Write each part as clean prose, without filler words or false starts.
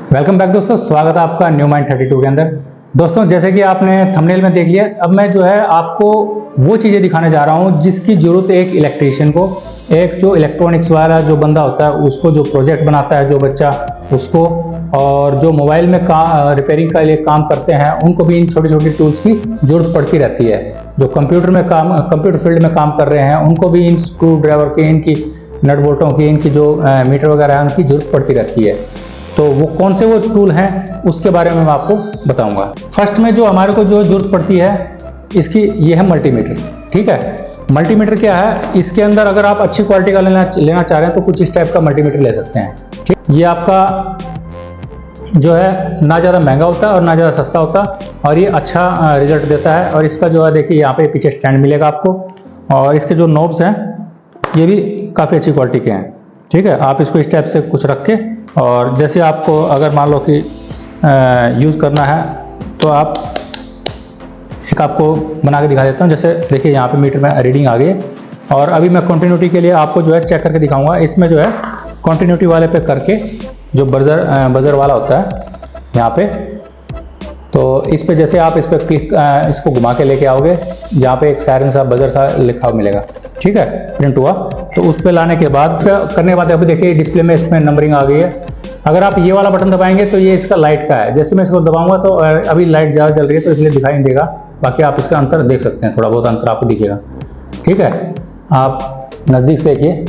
Welcome back दोस्तों, स्वागत है आपका न्यू माइंड 32 के अंदर। दोस्तों, जैसे कि आपने थंबनेल में देख लिया, अब मैं जो है आपको वो चीज़ें दिखाने जा रहा हूँ जिसकी ज़रूरत एक इलेक्ट्रीशियन को, एक जो इलेक्ट्रॉनिक्स वाला जो बंदा होता है उसको, जो प्रोजेक्ट बनाता है जो बच्चा उसको, और जो मोबाइल में रिपेयरिंग के लिए काम करते हैं उनको भी इन छोटी छोटी टूल्स की ज़रूरत पड़ती रहती है। जो कंप्यूटर फील्ड में काम कर रहे हैं उनको भी इन स्क्रू ड्राइवर की, इनकी नट बोल्टों की, इनकी जो मीटर वगैरह है उनकी ज़रूरत पड़ती रहती है। तो वो कौन से वो टूल हैं उसके बारे में मैं आपको बताऊंगा। फर्स्ट में जो हमारे को जो जरूरत पड़ती है इसकी, ये है मल्टीमीटर। ठीक है, मल्टीमीटर क्या है, इसके अंदर अगर आप अच्छी क्वालिटी का लेना चाह रहे हैं तो कुछ इस टाइप का मल्टीमीटर ले सकते हैं। ठीक, ये आपका जो है ना ज़्यादा महंगा होता है और ना ज़्यादा सस्ता होता, और ये अच्छा रिजल्ट देता है। और इसका जो है देखिए, यहाँ पे पीछे स्टैंड मिलेगा आपको, और इसके जो नोब्स हैं ये भी काफ़ी अच्छी क्वालिटी के हैं। ठीक है, आप इसको इस टाइप से कुछ रख के, और जैसे आपको अगर मान लो कि यूज़ करना है तो आप एक आपको बना के दिखा देता हूँ। जैसे देखिए, यहाँ पे मीटर में रीडिंग आ गई, और अभी मैं कंटिन्यूटी के लिए आपको जो है चेक करके दिखाऊंगा। इसमें जो है कंटिन्यूटी वाले पे करके, जो बजर वाला होता है यहाँ पे, तो इस पे जैसे आप इस पर क्लिक, इसको घुमा के लेके आओगे, यहाँ पे एक सायरन सा बजर सा लिखा हुआ मिलेगा। ठीक है, प्रिंट हुआ, तो उस पे लाने के बाद, करने के बाद अभी देखिए डिस्प्ले में इसमें नंबरिंग आ गई है। अगर आप ये वाला बटन दबाएंगे तो ये इसका लाइट का है। जैसे मैं इसको दबाऊंगा तो अभी लाइट ज़्यादा जल रही है तो इसलिए दिखाई नहीं देगा, बाकी आप इसका अंतर देख सकते हैं, थोड़ा बहुत अंतर आपको दिखेगा। ठीक है, आप नज़दीक से देखिए।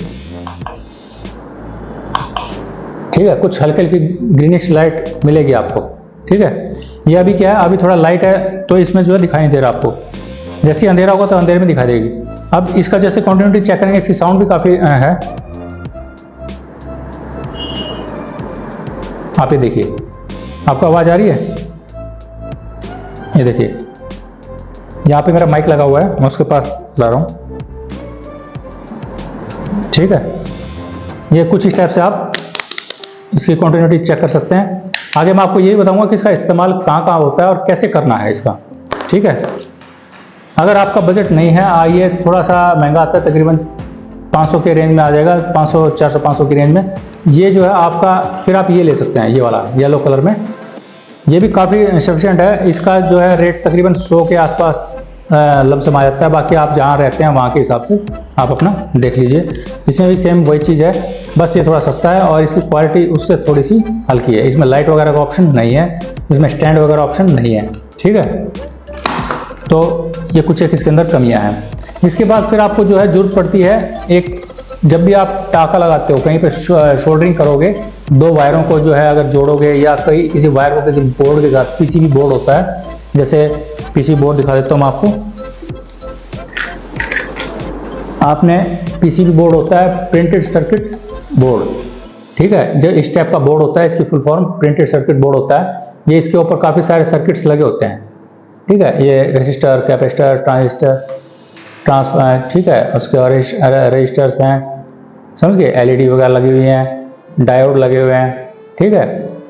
ठीक है, कुछ हल्की हल्की ग्रीनिश लाइट मिलेगी आपको। ठीक है, ये अभी क्या है, अभी थोड़ा लाइट है तो इसमें जो है दिखाई नहीं दे रहा आपको। जैसे ही अंधेरा होगा तो अंधेरे में दिखाई देगी। अब इसका जैसे कंटिन्यूटी चेक करेंगे, इसकी साउंड भी काफ़ी है। आप ये देखिए, आपको आवाज़ आ रही है, ये देखिए यहाँ पे मेरा माइक लगा हुआ है, मैं उसके पास ला रहा हूँ। ठीक है, ये कुछ इस टाइप से आप इसकी कंटिन्यूटी चेक कर सकते हैं। आगे मैं आपको यही बताऊंगा कि इसका इस्तेमाल कहाँ कहाँ होता है और कैसे करना है इसका। ठीक है, अगर आपका बजट नहीं है, ये थोड़ा सा महंगा आता है, तकरीबन 500 के रेंज में आ जाएगा, 500, 400, 500 की रेंज में। ये जो है आपका, फिर आप ये ले सकते हैं, ये वाला येलो कलर में, ये भी काफ़ी सफिशिएंट है। इसका जो है रेट तकरीबन 100 के आसपास लमसम आ जाता है। बाकी आप जहाँ रहते हैं वहाँ के हिसाब से आप अपना देख लीजिए। इसमें भी सेम वही चीज़ है, बस ये थोड़ा सस्ता है और इसकी क्वालिटी उससे थोड़ी सी हल्की है। इसमें लाइट वगैरह का ऑप्शन नहीं है, इसमें स्टैंड वगैरह ऑप्शन नहीं है। ठीक है, तो ये कुछ एक इसके अंदर कमियां हैं। इसके बाद फिर आपको जो है जरूरत पड़ती है एक, जब भी आप टाका लगाते हो, कहीं पे शोल्डरिंग करोगे, दो वायरों को जो है अगर जोड़ोगे, या किसी वायर को किसी बोर्ड के साथ, पीसीबी बोर्ड होता है, जैसे पीसीबी बोर्ड दिखा देता हूँ मैं आपको। आपने पीसीबी बोर्ड होता है प्रिंटेड सर्किट बोर्ड। ठीक है, जो इस टाइप का बोर्ड होता है, इसकी full form printed circuit board होता है। ये इसके ऊपर काफ़ी सारे सर्किट्स लगे होते हैं। ठीक है, ये रेजिस्टर, कैपेसिटर, ट्रांजिस्टर, ठीक है, उसके और रजिस्टर्स हैं, समझ गए, एलईडी वगैरह लगी हुई हैं, डायोड लगे हुए हैं। ठीक है,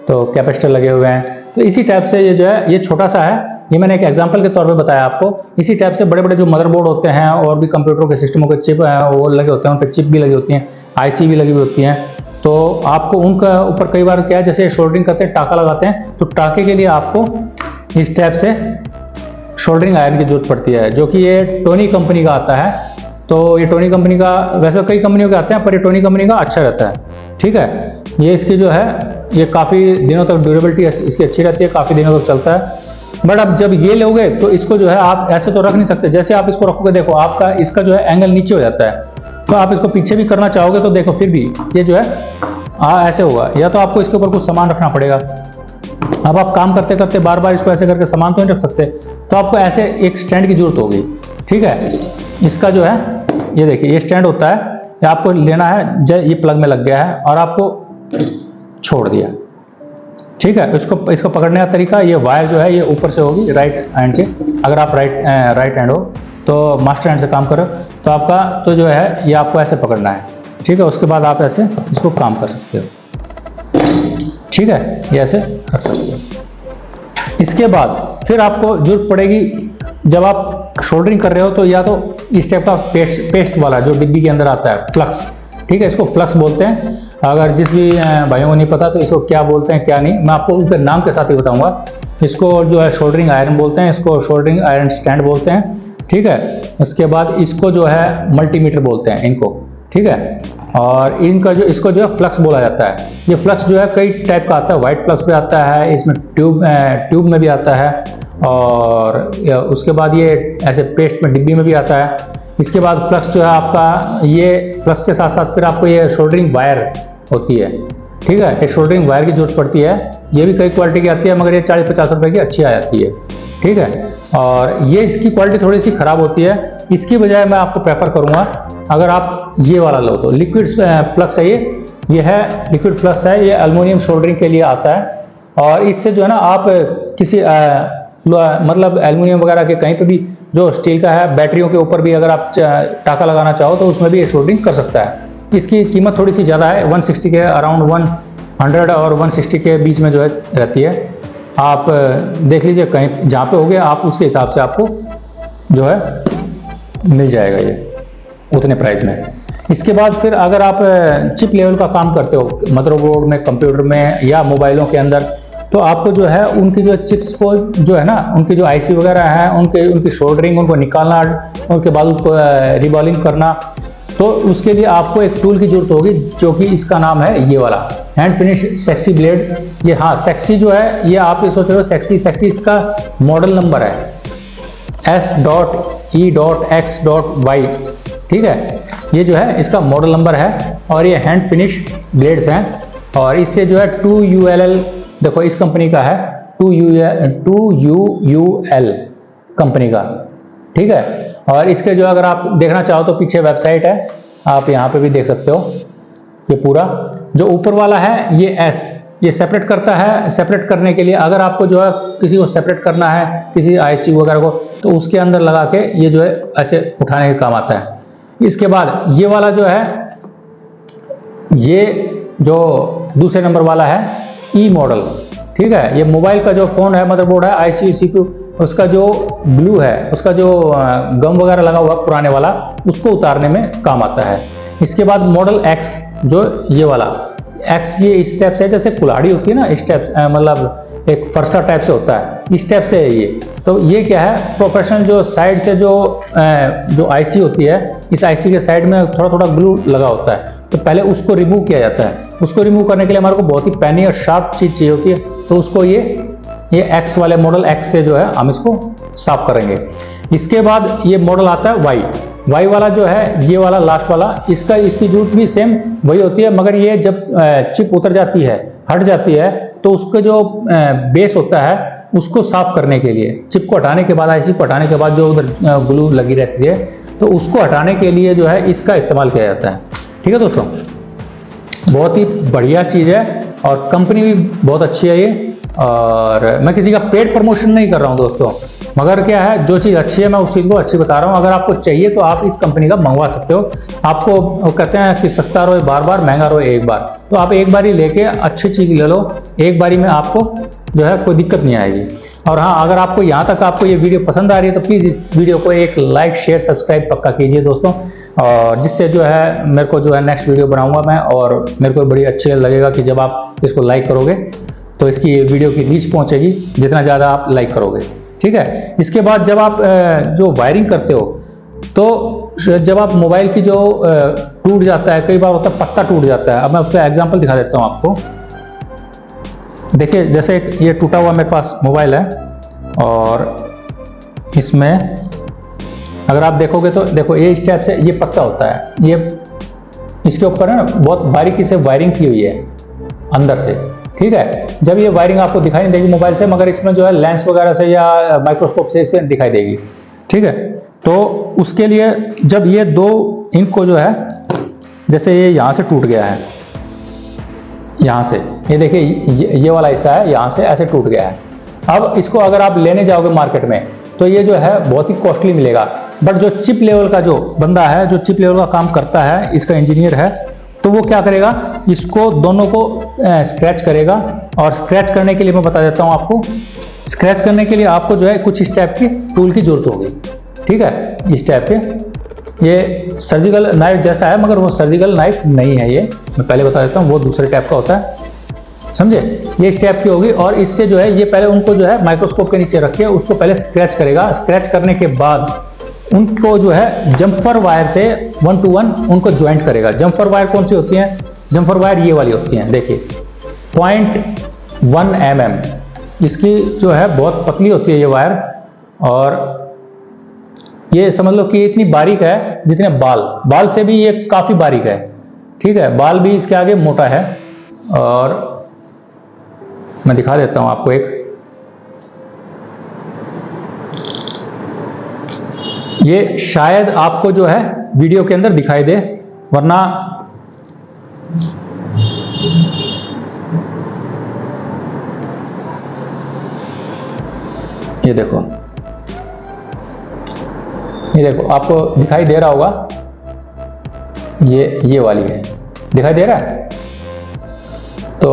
तो कैपेसिटर लगे हुए हैं। तो इसी टाइप से ये जो है, ये छोटा सा है, ये मैंने एक एग्जांपल के तौर पे बताया आपको। इसी टाइप से बड़े बड़े जो मदरबोर्ड होते हैं और भी कंप्यूटरों के सिस्टमों के चिप वो लगे होते हैं, उन पर चिप भी लगी होती हैं, आईसी भी लगी हुई होती हैं। तो आपको उनका ऊपर कई बार क्या है, जैसे शोल्डरिंग करते हैं, टाका लगाते हैं, तो टाके के लिए आपको इस टाइप से शोल्डरिंग आयरन की जरूरत पड़ती है, जो कि ये टोनी कंपनी का आता है। तो ये टोनी कंपनी का, वैसे कई कंपनियों के आते हैं पर ये टोनी कंपनी का अच्छा रहता है। ठीक है, ये इसकी जो है, ये काफ़ी दिनों तक ड्यूरेबिलिटी इसकी अच्छी रहती है, काफ़ी दिनों तक चलता है। बट अब जब ये लोगे तो इसको जो है आप ऐसे तो रख नहीं सकते। जैसे आप इसको रखोगे, देखो आपका इसका जो है एंगल नीचे हो जाता है, तो आप इसको पीछे भी करना चाहोगे तो देखो फिर भी ये जो है ऐसे होगा, या तो आपको इसके ऊपर कुछ सामान रखना पड़ेगा। अब आप काम करते करते बार बार इसको ऐसे करके सामान तो नहीं रख सकते, तो आपको ऐसे एक स्टैंड की जरूरत होगी। ठीक है, इसका जो है, ये देखिए, ये स्टैंड होता है, ये आपको लेना है, ये प्लग में लग गया है और आपको छोड़ दिया। ठीक है, इसको पकड़ने का तरीका, ये वायर जो है ये ऊपर से होगी राइट हैंड के। अगर आप राइट हैंड हो तो मास्टर हैंड से काम करो तो आपका तो जो है ये आपको ऐसे पकड़ना है। ठीक है, उसके बाद आप ऐसे इसको काम कर सकते हो। ठीक है, ये ऐसे रख सकते हो। इसके बाद फिर आपको जरूरत पड़ेगी, जब आप शोल्डरिंग कर रहे हो तो या तो इस टाइप का पेस्ट वाला जो डिब्बी के अंदर आता है, फ्लक्स, ठीक है, इसको फ्लक्स बोलते हैं। अगर जिस भी भाइयों को नहीं पता तो इसको क्या बोलते हैं क्या नहीं, मैं आपको उसके नाम के साथ ही बताऊंगा। इसको जो है शोल्डरिंग आयरन बोलते हैं, इसको शोल्डरिंग आयरन स्टैंड बोलते हैं, ठीक है। उसके बाद इसको जो है मल्टीमीटर बोलते हैं इनको, ठीक है। और इनका जो इसको जो है फ्लक्स बोला जाता है। ये फ्लक्स जो है कई टाइप का आता है, वाइट फ्लक्स भी आता है, इसमें ट्यूब में भी आता है, और उसके बाद ये ऐसे पेस्ट में डिब्बी में भी आता है। इसके बाद फ्लक्स जो है आपका, ये फ्लक्स के साथ साथ फिर आपको ये शोल्डरिंग वायर होती है, ठीक है। एक शोल्डरिंग वायर की जरूरत पड़ती है, ये भी कई क्वालिटी की आती है, मगर ये 40-50 रुपए की अच्छी आ जाती है, ठीक है। और ये इसकी क्वालिटी थोड़ी सी खराब होती है, इसकी बजाय मैं आपको प्रेफर करूंगा अगर आप ये वाला लो तो लिक्विड फ्लक्स है ये है लिक्विड फ्लक्स है, ये एल्युमिनियम शोल्डरिंग के लिए आता है। और इससे जो है ना आप किसी मतलब एल्युमिनियम वगैरह के कहीं पे भी, जो स्टील का है, बैटरियों के ऊपर भी अगर आप टाका लगाना चाहो तो उसमें भी ये शोल्डरिंग कर सकता है। इसकी कीमत थोड़ी सी ज़्यादा है, 160 के अराउंड 100 और 160 के बीच में जो है रहती है। आप देख लीजिए कहीं जहाँ पे हो गया, आप उसके हिसाब से आपको जो है मिल जाएगा ये उतने प्राइस में। इसके बाद फिर अगर आप चिप लेवल का काम करते हो मदरबोर्ड में, कंप्यूटर में या मोबाइलों के अंदर, तो आपको जो है उनकी जो चिप्स को जो है ना, उनकी जो आईसी वगैरह है, उनकी शोल्डरिंग, उनको निकालना, उनके बाद उसको रिबॉलिंग करना, तो उसके लिए आपको एक टूल की जरूरत होगी, जो कि इसका नाम है ये वाला हैंड फिनिश सेक्सी ब्लेड। ये हाँ सेक्सी जो है, ये आप ये सोच रहे हो सेक्सी इसका मॉडल नंबर है S.E.X.Y, ठीक है। ये जो है इसका मॉडल नंबर है, और ये हैंड फिनिश ब्लेड्स हैं। और इससे जो है 2UL, देखो इस कंपनी का है 2UL कंपनी का, ठीक है। और इसके जो अगर आप देखना चाहो तो पीछे वेबसाइट है, आप यहाँ पे भी देख सकते हो। ये पूरा जो ऊपर वाला है ये S, ये सेपरेट करता है। सेपरेट करने के लिए अगर आपको जो है किसी को सेपरेट करना है, किसी आईसी वगैरह को, तो उसके अंदर लगा के ये जो है ऐसे उठाने के काम आता है। इसके बाद ये वाला जो है, ये जो दूसरे नंबर वाला है ई मॉडल, ठीक है। ये मोबाइल का जो फोन है, मदरबोर्ड है, आईसी CPU, उसका जो ग्लू है, उसका जो गम वगैरह लगा हुआ पुराने वाला, उसको उतारने में काम आता है। इसके बाद मॉडल X, जो ये वाला X, ये इस टाइप से जैसे कुल्हाड़ी होती है ना, इस टाइप मतलब एक फरसा टाइप से होता है, इस टाइप से है ये। तो ये क्या है, प्रोफेशनल जो साइड से जो आईसी होती है, इस आईसी के साइड में थोड़ा थोड़ा ग्लू लगा होता है, तो पहले उसको रिमूव किया जाता है। उसको रिमूव करने के लिए हमारे को बहुत ही पैनी और शार्प चीज चाहिए होती है, तो उसको ये X वाले मॉडल X से जो है हम इसको साफ करेंगे। इसके बाद ये मॉडल आता है Y वाला जो है, ये वाला लास्ट वाला, इसकी जरूरत भी सेम वही होती है, मगर ये जब चिप उतर जाती है, हट जाती है, तो उसका जो बेस होता है उसको साफ करने के लिए, चिप को हटाने के बाद, आईसी को हटाने के बाद जो उधर ग्लू लगी रहती है, तो उसको हटाने के लिए जो है इसका इस्तेमाल किया जाता है, ठीक है दोस्तों। बहुत ही बढ़िया चीज़ है और कंपनी भी बहुत अच्छी है ये। और मैं किसी का पेड प्रमोशन नहीं कर रहा हूँ दोस्तों, मगर क्या है, जो चीज़ अच्छी है मैं उस चीज़ को अच्छी बता रहा हूँ। अगर आपको चाहिए तो आप इस कंपनी का मंगवा सकते हो। आपको वो कहते हैं कि सस्ता रहो बार बार, महंगा रहो एक बार, तो आप एक बार ही लेके अच्छी चीज़ ले लो, एक बारी में आपको जो है कोई दिक्कत नहीं आएगी। और हाँ, अगर आपको यहाँ तक आपको ये वीडियो पसंद आ रही है तो प्लीज़ इस वीडियो को एक लाइक, शेयर, सब्सक्राइब पक्का कीजिए दोस्तों, और जिससे जो है मेरे को जो है नेक्स्ट वीडियो बनाऊंगा मैं, और मेरे को बड़ी अच्छी लगेगा कि जब आप इसको लाइक करोगे तो इसकी वीडियो की रीच पहुंचेगी, जितना ज़्यादा आप लाइक करोगे, ठीक है। इसके बाद जब आप जो वायरिंग करते हो, तो जब आप मोबाइल की जो टूट जाता है, कई बार होता है पत्ता टूट जाता है। अब मैं उसका एग्जांपल दिखा देता हूँ आपको। देखिए, जैसे ये टूटा हुआ मेरे पास मोबाइल है, और इसमें अगर आप देखोगे तो देखो ये इस टाइप से ये पत्ता होता है, ये इसके ऊपर है ना बहुत बारीकी से वायरिंग की हुई है अंदर से, ठीक है। जब ये वायरिंग आपको दिखाई नहीं देगी मोबाइल से, मगर इसमें जो है लेंस वगैरह से या माइक्रोस्कोप से इससे दिखाई देगी, ठीक है। तो उसके लिए जब ये दो इंक को जो है, जैसे ये यहाँ से टूट गया है, यहाँ से ये देखिए ये वाला हिस्सा है, यहाँ से ऐसे टूट गया है। अब इसको अगर आप लेने जाओगे मार्केट में तो ये जो है बहुत ही कॉस्टली मिलेगा, बट जो चिप लेवल का जो बंदा है, जो चिप लेवल का काम करता है, इसका इंजीनियर है, तो वो क्या करेगा, इसको दोनों को स्क्रैच करेगा। और स्क्रैच करने के लिए मैं बता देता हूँ आपको, स्क्रैच करने के लिए आपको जो है कुछ इस टाइप की टूल की जरूरत होगी, ठीक है। इस टाइप के ये सर्जिकल नाइफ जैसा है, मगर वो सर्जिकल नाइफ नहीं है, ये मैं पहले बता देता हूँ, वो दूसरे टाइप का होता है, समझे। ये इस टाइप की होगी और इससे जो है ये पहले उनको जो है माइक्रोस्कोप के नीचे रख के उसको पहले स्क्रैच करेगा। स्क्रैच करने के बाद उनको जो है जम्पर वायर से 1 to 1 उनको ज्वाइंट करेगा। जम्पर वायर कौन सी होती है? जम्पर वायर ये वाली होती हैं, देखिए 0.1 mm इसकी जो है बहुत पतली होती है ये वायर, और ये समझ लो कि इतनी बारीक है जितने बाल से भी ये काफी बारीक है, ठीक है। बाल भी इसके आगे मोटा है, और मैं दिखा देता हूं आपको एक, ये शायद आपको जो है वीडियो के अंदर दिखाई दे, वरना ये देखो, ये देखो आपको दिखाई दे रहा होगा, ये वाली है, दिखाई दे रहा है। तो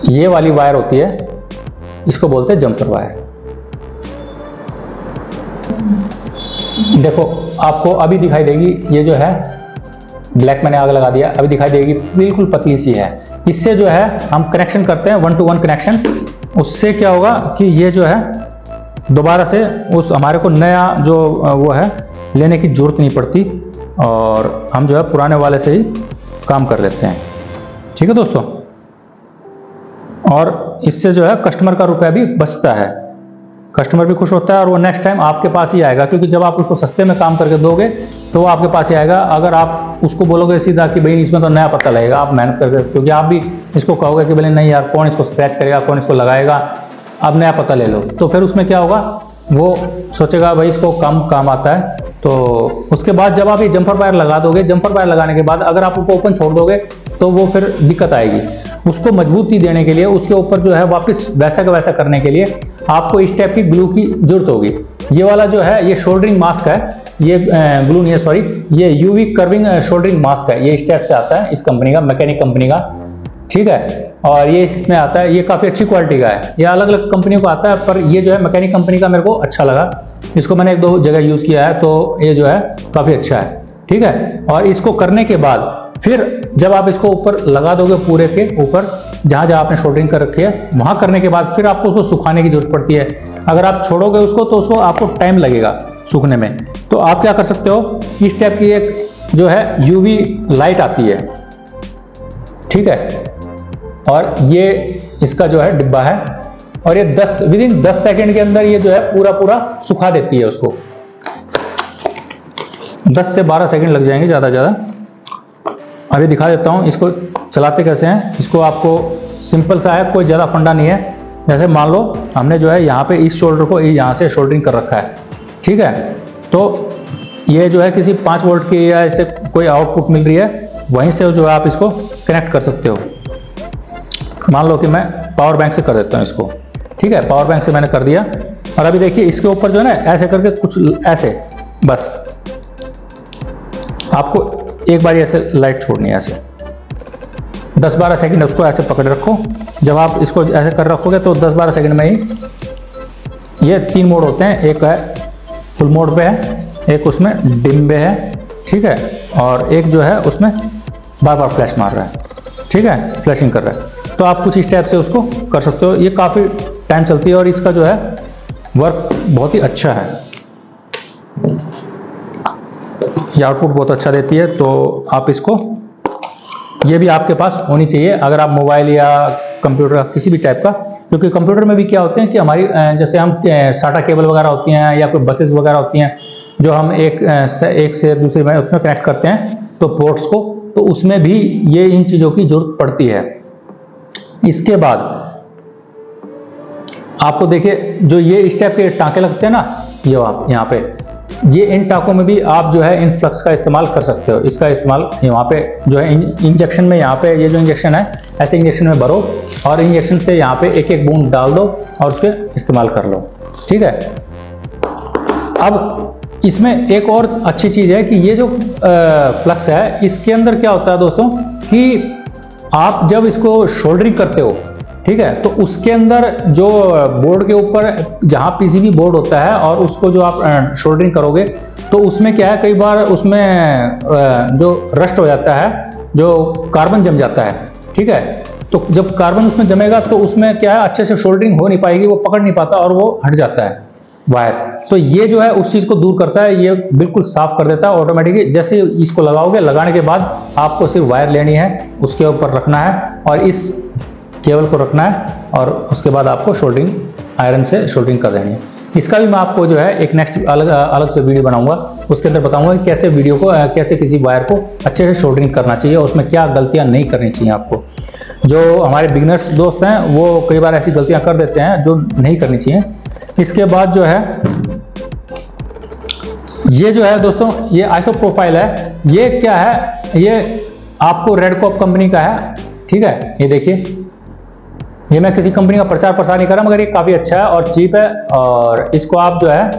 ये वाली वायर होती है, इसको बोलते हैं जम्पर वायर। देखो आपको अभी दिखाई देगी, ये जो है ब्लैक मैंने आग लगा दिया, अभी दिखाई देगी बिल्कुल पतली सी है। इससे जो है हम कनेक्शन करते हैं 1 to 1 कनेक्शन, उससे क्या होगा कि ये जो है दोबारा से उस हमारे को नया जो वो है लेने की जरूरत नहीं पड़ती, और हम जो है पुराने वाले से ही काम कर लेते हैं, ठीक है दोस्तों। और इससे जो है कस्टमर का रुपया भी बचता है, कस्टमर भी खुश होता है, और वो नेक्स्ट टाइम आपके पास ही आएगा, क्योंकि जब आप उसको सस्ते में काम करके दोगे तो वो आपके पास ही आएगा। अगर आप उसको बोलोगे सीधा कि भाई इसमें तो नया पता लगेगा, आप मेहनत करके, क्योंकि आप भी इसको कहोगे कि भाई नहीं यार कौन इसको स्क्रैच करेगा, कौन इसको लगाएगा, आप नया पता ले लो, तो फिर उसमें क्या होगा, वो सोचेगा भाई इसको कम काम आता है। तो उसके बाद जब आप ये जम्पर वायर लगा दोगे, जम्पर वायर लगाने के बाद अगर आप उसको ओपन छोड़ दोगे तो वो फिर दिक्कत आएगी। उसको मजबूती देने के लिए, उसके ऊपर जो है वापस वैसा का वैसा करने के लिए आपको इस टाइप की ग्लू की जरूरत होगी। ये वाला जो है ये शोल्डरिंग मास्क है, ये ग्लू नहीं है सॉरी, ये यूवी कर्विंग शोल्डरिंग मास्क है, ये इस टाइप से आता है, इस कंपनी का, मैकेनिक कंपनी का, ठीक है। और ये इसमें आता है, ये काफ़ी अच्छी क्वालिटी का है, ये अलग अलग कंपनियों का आता है, पर ये जो है मैकेनिक कंपनी का मेरे को अच्छा लगा, इसको मैंने 1-2 जगह यूज़ किया है, तो ये जो है काफ़ी अच्छा है, ठीक है। और इसको करने के बाद फिर जब आप इसको ऊपर लगा दोगे, पूरे के ऊपर जहाँ जहाँ आपने शोल्डरिंग कर रखी है वहाँ करने के बाद फिर आपको उसको सुखाने की जरूरत पड़ती है। अगर आप छोड़ोगे उसको तो उसको आपको टाइम लगेगा सूखने में। तो आप क्या कर सकते हो, इस टाइप की एक जो है यूवी लाइट आती है, ठीक है, और ये इसका जो है डिब्बा है, और ये विदिन 10 सेकेंड के अंदर ये जो है पूरा सुखा देती है उसको। 10 से 12 सेकेंड लग जाएंगे ज़्यादा ज़्यादा। अभी दिखा देता हूँ इसको चलाते कैसे हैं। इसको आपको सिंपल सा है, कोई ज़्यादा फंडा नहीं है। जैसे मान लो हमने जो है यहाँ पे इस शोल्डर को यहाँ से शोल्डरिंग कर रखा है, ठीक है, तो ये जो है किसी 5 वोल्ट की या ऐसे कोई आउटपुट मिल रही है, वहीं से जो है आप इसको कनेक्ट कर सकते हो। मान लो कि मैं पावर बैंक से कर देता हूँ इसको, ठीक है, पावर बैंक से मैंने कर दिया। और अभी देखिए इसके ऊपर जो है ना ऐसे करके कुछ ऐसे, बस आपको एक बार ऐसे लाइट छोड़नी है, ऐसे 10-12 सेकंड उसको ऐसे पकड़ रखो। जब आप इसको ऐसे कर रखोगे तो 10-12 सेकंड में ही ये 3 मोड होते हैं, एक है फुल मोड पे है, एक उसमें डिम पे है, ठीक है, और एक जो है उसमें बार बार फ्लैश मार रहा है, ठीक है, फ्लैशिंग कर रहा है। तो आप कुछ इस टाइप से उसको कर सकते हो। ये काफ़ी टाइम चलती है और इसका जो है वर्क बहुत ही अच्छा है, ये आउटपुट बहुत अच्छा देती है। तो आप इसको, ये भी आपके पास होनी चाहिए अगर आप मोबाइल या कंप्यूटर किसी भी टाइप का, क्योंकि कंप्यूटर में भी क्या होते हैं कि हमारी जैसे हम साटा केबल वगैरह होती हैं या कोई बसेस वगैरह होती हैं जो हम एक से दूसरे में उसमें कनेक्ट करते हैं तो पोर्ट्स को, तो उसमें भी ये इन चीज़ों की जरूरत पड़ती है। इसके बाद आपको देखिए जो ये इस टाइप के टाँके लगते हैं ना, ये आप यहाँ पे, ये इन टाँकों में भी आप जो है इन फ्लक्स का इस्तेमाल कर सकते हो। इसका इस्तेमाल यहाँ पे जो है इंजेक्शन में, यहाँ पे ये जो इंजेक्शन है ऐसे इंजेक्शन में भरो और इंजेक्शन से यहाँ पे एक एक बूंद डाल दो और उसके इस्तेमाल कर लो, ठीक है। अब इसमें एक और अच्छी चीज़ है कि ये जो फ्लक्स है इसके अंदर क्या होता है दोस्तों कि आप जब इसको शोल्डरिंग करते हो ठीक है। तो उसके अंदर जो बोर्ड के ऊपर जहाँ पीसीबी बोर्ड होता है और उसको जो आप सोल्डरिंग करोगे तो उसमें क्या है, कई बार उसमें जो रस्ट हो जाता है, जो कार्बन जम जाता है, ठीक है। तो जब कार्बन उसमें जमेगा तो उसमें क्या है, अच्छे से सोल्डरिंग हो नहीं पाएगी, वो पकड़ नहीं पाता और वो हट जाता है वायर। तो ये जो है उस चीज़ को दूर करता है, ये बिल्कुल साफ कर देता है ऑटोमेटिकली। जैसे इसको लगाओगे, लगाने के बाद आपको सिर्फ वायर लेनी है, उसके ऊपर रखना है और इस केबल को रखना है और उसके बाद आपको सोल्डरिंग आयरन से सोल्डरिंग कर देनी है। इसका भी मैं आपको जो है एक नेक्स्ट अलग से वीडियो बनाऊंगा, उसके अंदर बताऊंगा कि कैसे किसी वायर को अच्छे से सोल्डरिंग करना चाहिए और उसमें क्या गलतियां नहीं करनी चाहिए आपको। जो हमारे बिगिनर्स दोस्त हैं वो कई बार ऐसी गलतियां कर देते हैं जो नहीं करनी चाहिए। इसके बाद जो है ये जो है दोस्तों, ये आइसो प्रोफाइल है। ये क्या है, ये आपको रेडकॉप कंपनी का है, ठीक है। ये देखिए, ये मैं किसी कंपनी का प्रचार प्रसार नहीं कर रहा, मगर ये काफी अच्छा है और चीप है। और इसको आप जो है,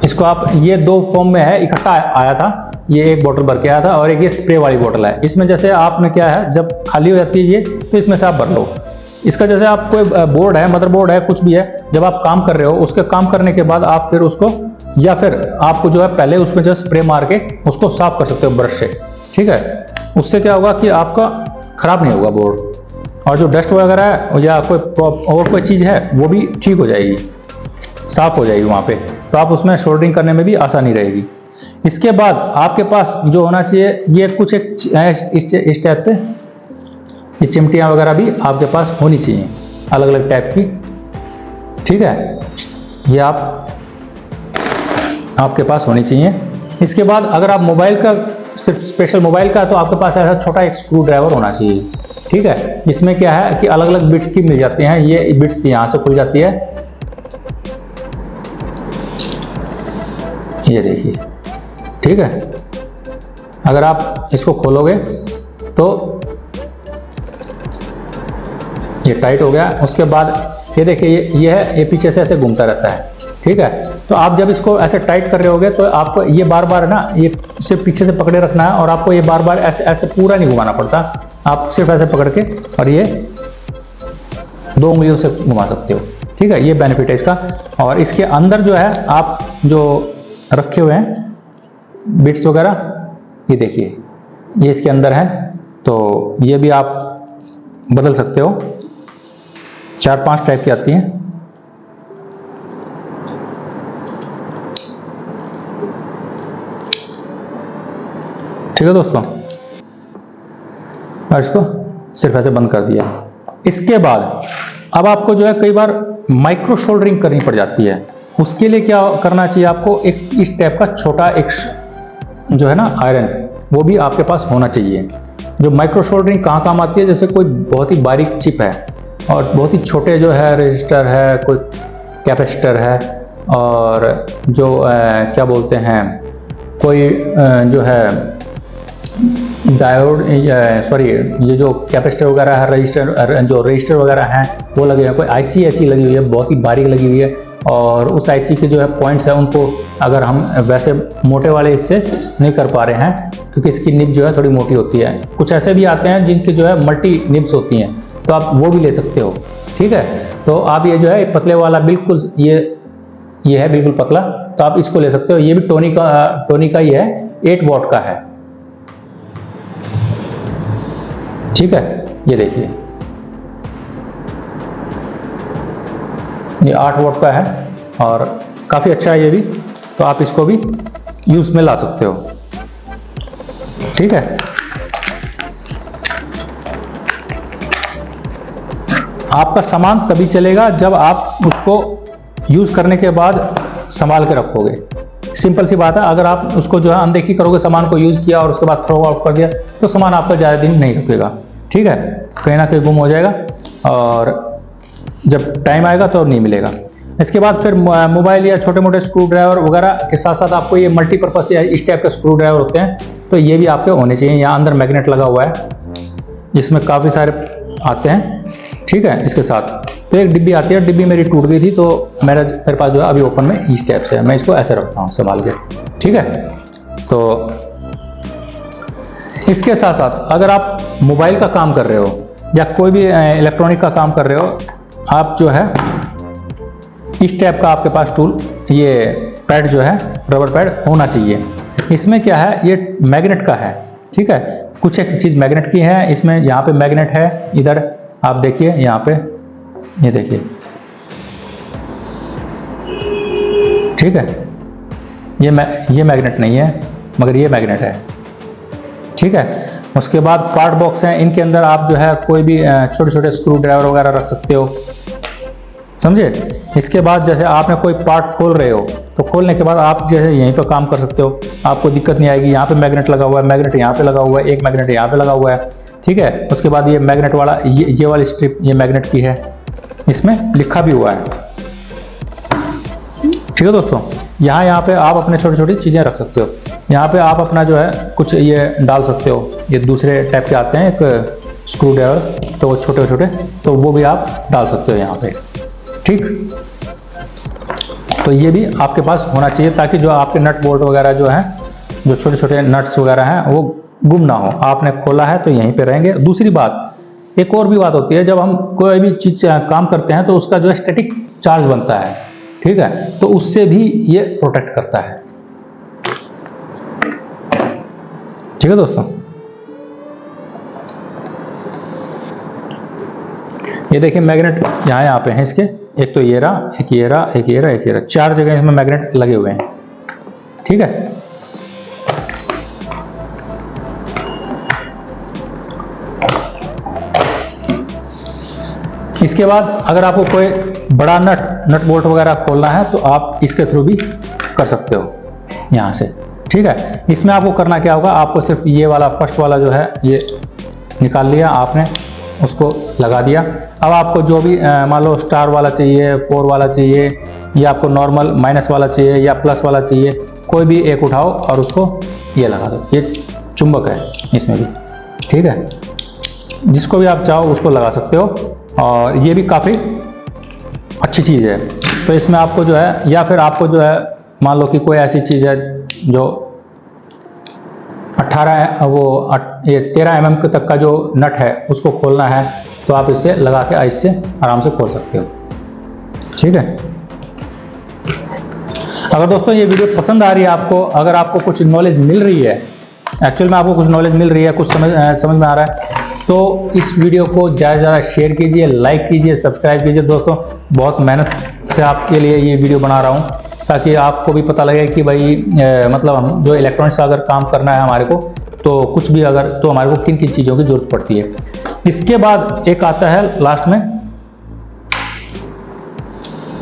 इसको आप, ये दो फॉर्म में है, इकट्ठा आया था, ये एक बोतल भर के आया था और एक ये स्प्रे वाली बोतल है। इसमें जैसे आपने क्या है, जब खाली हो जाती है ये, तो इसमें से आप भर लो। इसका जैसे आप कोई बोर्ड है, मदरबोर्ड है, कुछ भी है, जब आप काम कर रहे हो, उसके काम करने के बाद आप फिर उसको, या फिर आपको जो है पहले उसमें जो स्प्रे मार के उसको साफ कर सकते हो ब्रश से, ठीक है। उससे क्या होगा कि आपका खराब नहीं होगा बोर्ड, और जो डस्ट वगैरह है या कोई और कोई चीज़ है वो भी ठीक हो जाएगी, साफ हो जाएगी वहाँ पे, तो आप उसमें सोल्डरिंग करने में भी आसानी रहेगी। इसके बाद आपके पास जो होना चाहिए, ये कुछ एक इस टाइप से ये चिमटियाँ वगैरह भी आपके पास होनी चाहिए, अलग अलग टाइप की, ठीक है। ये आपके पास होनी चाहिए। इसके बाद अगर आप मोबाइल का, सिर्फ स्पेशल मोबाइल का, तो आपके पास ऐसा छोटा एक स्क्रू ड्राइवर होना चाहिए, ठीक है। इसमें क्या है कि अलग अलग बिट्स की मिल जाती हैं, ये बिट्स यहाँ से खुल जाती है, ये देखिए, ठीक है। अगर आप इसको खोलोगे तो ये टाइट हो गया। उसके बाद ये देखिए, ये है, ये पीछे से ऐसे घूमता रहता है, ठीक है। तो आप जब इसको ऐसे टाइट कर रहे होगे तो आपको ये बार बार ना, ये सिर्फ पीछे से पकड़े रखना है और आपको ये बार बार ऐसे पूरा नहीं घुमाना पड़ता, आप सिर्फ ऐसे पकड़ के और ये 2 उंगलियों से घुमा सकते हो, ठीक है। ये बेनिफिट है इसका। और इसके अंदर जो है आप जो रखे हुए हैं बिट्स वगैरह, ये देखिए, ये इसके अंदर है, तो ये भी आप बदल सकते हो। 4-5 टाइप की आती हैं, ठीक है दोस्तों। और इसको सिर्फ ऐसे बंद कर दिया। इसके बाद अब आपको जो है कई बार माइक्रो सोल्डरिंग करनी पड़ जाती है। उसके लिए क्या करना चाहिए आपको, एक इस टाइप का छोटा एक जो है ना आयरन, वो भी आपके पास होना चाहिए। जो माइक्रो सोल्डरिंग कहाँ काम आती है, जैसे कोई बहुत ही बारीक चिप है और बहुत ही छोटे जो है रजिस्टर है, कोई कैपेसिटर है, और जो क्या बोलते हैं, कोई जो है डायोड, सॉरी, ये जो कैपेसिटर वगैरह है, रजिस्टर वगैरह हैं वो लगे हैं, कोई आईसी ऐसी लगी हुई है, बहुत ही बारीक लगी हुई है, और उस आईसी के जो है पॉइंट्स हैं उनको अगर हम वैसे मोटे वाले इससे नहीं कर पा रहे हैं, क्योंकि इसकी निब जो है थोड़ी मोटी होती है। कुछ ऐसे भी आते हैं जिनकी जो है मल्टी निब्स होती हैं, तो आप वो भी ले सकते हो, ठीक है। तो आप ये जो है पतले वाला, बिल्कुल ये है बिल्कुल पतला, तो आप इसको ले सकते हो। ये भी टोनी का ही है, 8 वॉट का है, ठीक है। ये देखिए, ये 8 वॉट का है और काफ़ी अच्छा है ये भी, तो आप इसको भी यूज़ में ला सकते हो, ठीक है। आपका सामान तभी चलेगा जब आप उसको यूज़ करने के बाद संभाल के रखोगे। सिंपल सी बात है, अगर आप उसको जो है अनदेखी करोगे, सामान को यूज़ किया और उसके बाद थ्रो आउट कर दिया, तो सामान आपका ज़्यादा दिन नहीं रुकेगा, ठीक है, कहीं ना कहीं गुम हो जाएगा और जब टाइम आएगा तो नहीं मिलेगा। इसके बाद फिर मोबाइल या छोटे मोटे स्क्रू ड्राइवर वगैरह के साथ साथ आपको ये मल्टीपर्पज़ या इस टाइप के स्क्रू ड्राइवर होते हैं, तो ये भी आपके होने चाहिए। यहाँ अंदर मैग्नेट लगा हुआ है, इसमें काफ़ी सारे आते हैं, ठीक है। इसके साथ तो एक डिब्बी आती है, डिब्बी मेरी टूट गई थी, तो मेरे पास जो है अभी ओपन में इस टाइप से है, मैं इसको ऐसे रखता हूँ संभाल के, ठीक है। तो इसके साथ साथ अगर आप मोबाइल का काम कर रहे हो या कोई भी इलेक्ट्रॉनिक का काम कर रहे हो, आप जो है इस टाइप का आपके पास टूल, ये पैड जो है रबर पैड होना चाहिए। इसमें क्या है, ये मैग्नेट का है, ठीक है, कुछ एक चीज़ मैग्नेट की है। इसमें यहाँ पे मैग्नेट है, इधर आप देखिए, यहाँ पे ये देखिए, ठीक है, ये मैग्नेट नहीं है मगर ये मैग्नेट है, ठीक है। उसके बाद पार्ट बॉक्स हैं, इनके अंदर आप जो है कोई भी छोटे छोटे स्क्रू ड्राइवर वगैरह रख सकते हो, समझे। इसके बाद जैसे आपने कोई पार्ट खोल रहे हो तो खोलने के बाद आप जैसे यहीं पर काम कर सकते हो, आपको दिक्कत नहीं आएगी। यहाँ पे मैग्नेट लगा हुआ है, मैग्नेट यहाँ पे लगा हुआ है, एक मैग्नेट यहाँ पे लगा हुआ है, ठीक है। उसके बाद ये मैग्नेट वाला ये वाली स्ट्रिप ये मैग्नेट की है, इसमें लिखा भी हुआ है, ठीक है दोस्तों। यहाँ पे आप अपने छोटी छोटी चीज़ें रख सकते हो। यहाँ पे आप अपना जो है कुछ ये डाल सकते हो, ये दूसरे टाइप के आते हैं एक स्क्रू ड्राइवर, तो छोटे छोटे, तो वो भी आप डाल सकते हो यहाँ पे, ठीक। तो ये भी आपके पास होना चाहिए ताकि जो आपके नट बोल्ट वगैरह जो हैं, जो छोटे छोटे नट्स वगैरह हैं, वो गुम ना हो। आपने खोला है तो यहीं पे रहेंगे। दूसरी बात, एक और भी बात होती है, जब हम कोई भी चीज़ काम करते हैं तो उसका जो है स्टैटिक चार्ज बनता है, ठीक है, तो उससे भी ये प्रोटेक्ट करता है, ठीक है दोस्तों। ये देखिए मैग्नेट यहाँ पे हैं इसके, एक तो ये रहा, एक ये रहा, एक ये रहा, एक ये रहा, 4 जगह इसमें मैग्नेट लगे हुए हैं, ठीक है। इसके बाद अगर आपको कोई बड़ा नट बोल्ट वगैरह खोलना है तो आप इसके थ्रू भी कर सकते हो यहाँ से, ठीक है। इसमें आपको करना क्या होगा, आपको सिर्फ ये वाला फर्स्ट वाला जो है ये निकाल लिया आपने, उसको लगा दिया। अब आपको जो भी मान लो स्टार वाला चाहिए, 4 वाला चाहिए, या आपको नॉर्मल माइनस वाला चाहिए या प्लस वाला चाहिए, कोई भी एक उठाओ और उसको ये लगा दो। ये चुंबक है इसमें भी, ठीक है, जिसको भी आप चाहो उसको लगा सकते हो, और ये भी काफ़ी अच्छी चीज़ है। तो इसमें आपको जो है, या फिर आपको जो है मान लो कि कोई ऐसी चीज़ है जो 13 mm तक का जो नट है उसको खोलना है, तो आप इसे लगा के इससे आराम से खोल सकते हो, ठीक है। अगर दोस्तों ये वीडियो पसंद आ रही है आपको, अगर आपको कुछ नॉलेज मिल रही है, एक्चुअल में आपको कुछ नॉलेज मिल रही है, कुछ समझ में आ रहा है, तो इस वीडियो को ज़्यादा से ज़्यादा शेयर कीजिए, लाइक कीजिए, सब्सक्राइब कीजिए। दोस्तों बहुत मेहनत से आपके लिए ये वीडियो बना रहा हूँ ताकि आपको भी पता लगे कि भाई मतलब हम जो इलेक्ट्रॉनिक्स का अगर काम करना है हमारे को, तो कुछ भी अगर, तो हमारे को किन किन चीज़ों की ज़रूरत पड़ती है। इसके बाद एक आता है लास्ट में,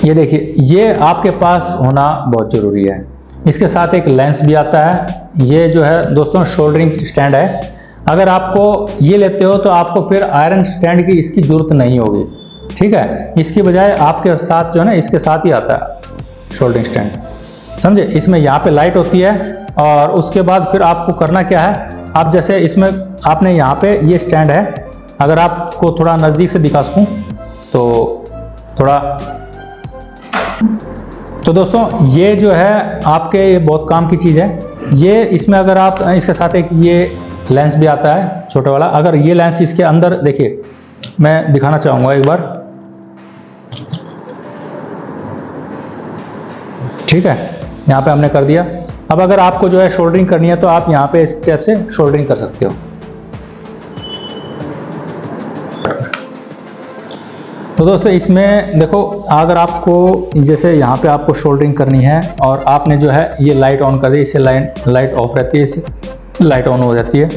ये देखिए, ये आपके पास होना बहुत ज़रूरी है। इसके साथ एक लेंस भी आता है। ये जो है दोस्तों शोल्डरिंग स्टैंड है। अगर आपको ये लेते हो तो आपको फिर आयरन स्टैंड की इसकी ज़रूरत नहीं होगी, ठीक है। इसकी बजाय आपके साथ जो है ना, इसके साथ ही आता है शोल्डरिंग स्टैंड, समझे। इसमें यहाँ पे लाइट होती है, और उसके बाद फिर आपको करना क्या है, आप जैसे इसमें आपने यहाँ पे ये स्टैंड है, अगर आपको थोड़ा नज़दीक से दिखा सकूँ तो थोड़ा, तो दोस्तों ये जो है आपके ये बहुत काम की चीज़ है। ये इसमें अगर आप, इसके साथ एक ये लेंस भी आता है छोटा वाला। अगर ये लेंस इसके अंदर, देखिए मैं दिखाना चाहूँगा एक बार, ठीक है, यहाँ पे हमने कर दिया। अब अगर आपको जो है शोल्डरिंग करनी है तो आप यहाँ पे इस टाइप से शोल्डरिंग कर सकते हो। तो दोस्तों इसमें देखो, अगर आपको जैसे यहाँ पे आपको शोल्डरिंग करनी है और आपने जो है ये लाइट ऑन कर दी, इससे लाइट ऑफ रहती है, इससे लाइट ऑन हो जाती है,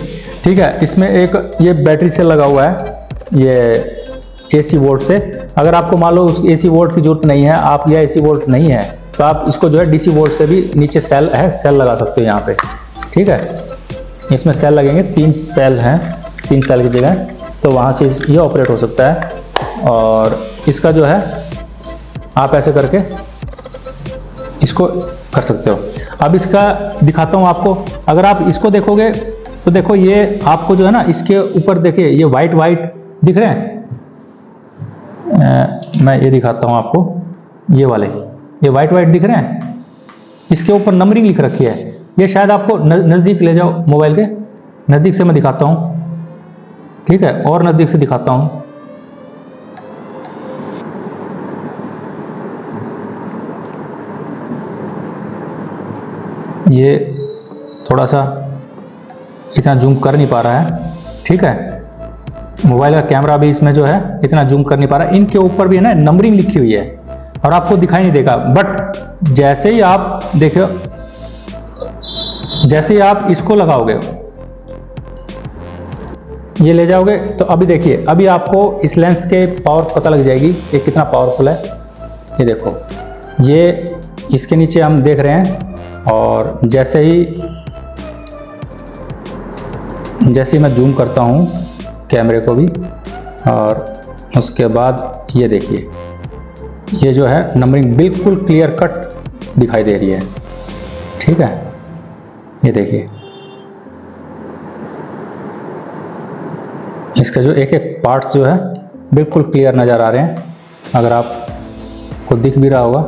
ठीक है। इसमें एक ये बैटरी से लगा हुआ है, ये AC वोल्ट से। अगर आपको मान लो उस AC वोल्ट की जरूरत नहीं है, आप या AC वोल्ट नहीं है, तो आप इसको जो है DC वोल्ट से भी, नीचे सेल है, सेल लगा सकते हो यहाँ पे, ठीक है। इसमें सेल लगेंगे, 3 सेल हैं, 3 सेल की जगह, तो वहाँ से ये ऑपरेट हो सकता है। और इसका जो है आप ऐसे करके इसको कर सकते हो। अब इसका दिखाता हूँ आपको। अगर आप इसको देखोगे तो देखो, ये आपको जो है ना, इसके ऊपर देखिए ये वाइट दिख रहे हैं। मैं ये दिखाता हूँ आपको, ये वाले, ये वाइट दिख रहे हैं, इसके ऊपर नंबरिंग लिख रखी है। ये शायद आपको नज़दीक ले जाओ, मोबाइल के नज़दीक से मैं दिखाता हूँ, ठीक है, और नज़दीक से दिखाता हूँ। ये थोड़ा सा इतना जूम कर नहीं पा रहा है, ठीक है। मोबाइल का कैमरा भी इसमें जो है इतना जूम कर नहीं पा रहा है। इनके ऊपर भी है ना नंबरिंग लिखी हुई है और आपको दिखाई नहीं देगा, बट जैसे ही आप देखो, जैसे ही आप इसको लगाओगे, ये ले जाओगे, तो अभी देखिए, अभी आपको इस लेंस के पावर पता लग जाएगी ये कितना पावरफुल है। ये देखो, ये इसके नीचे हम देख रहे हैं, और जैसे ही मैं जूम करता हूँ कैमरे को भी, और उसके बाद ये देखिए, ये जो है नंबरिंग बिल्कुल क्लियर कट दिखाई दे रही है, ठीक है। ये देखिए, इसका जो एक एक पार्ट्स जो है बिल्कुल क्लियर नज़र आ रहे हैं, अगर आपको दिख भी रहा होगा।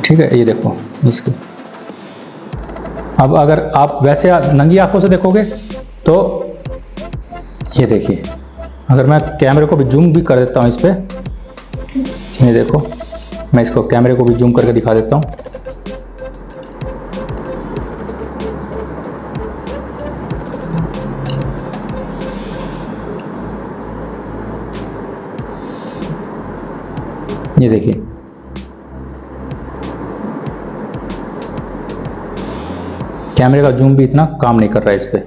ठीक है, ये देखो इसको। अब अगर आप वैसे नंगी आंखों से देखोगे तो ये देखिए, अगर मैं कैमरे को भी जूम भी कर देता हूँ इस पर, ये देखो, मैं इसको कैमरे को भी जूम करके दिखा देता हूँ। ये देखिए, कैमरे का जूम भी इतना काम नहीं कर रहा है इस पे।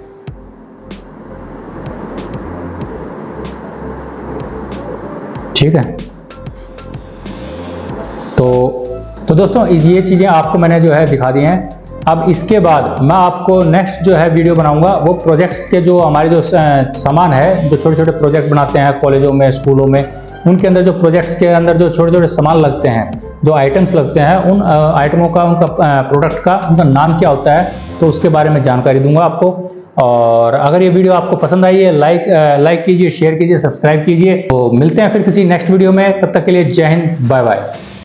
ठीक है, तो दोस्तों ये चीज़ें आपको मैंने जो है दिखा दी हैं। अब इसके बाद मैं आपको नेक्स्ट जो है वीडियो बनाऊंगा, वो प्रोजेक्ट्स के जो हमारे जो सामान है, जो छोटे छोटे प्रोजेक्ट बनाते हैं कॉलेजों में, स्कूलों में, उनके अंदर जो प्रोजेक्ट्स के अंदर जो छोटे छोटे सामान लगते हैं, जो आइटम्स लगते हैं, उन आइटमों का, उनका प्रोडक्ट का, उनका नाम क्या होता है, तो उसके बारे में जानकारी दूंगा आपको। और अगर ये वीडियो आपको पसंद आई है, लाइक कीजिए, शेयर कीजिए, सब्सक्राइब कीजिए। तो मिलते हैं फिर किसी नेक्स्ट वीडियो में, तब तक के लिए जय हिंद, बाय बाय।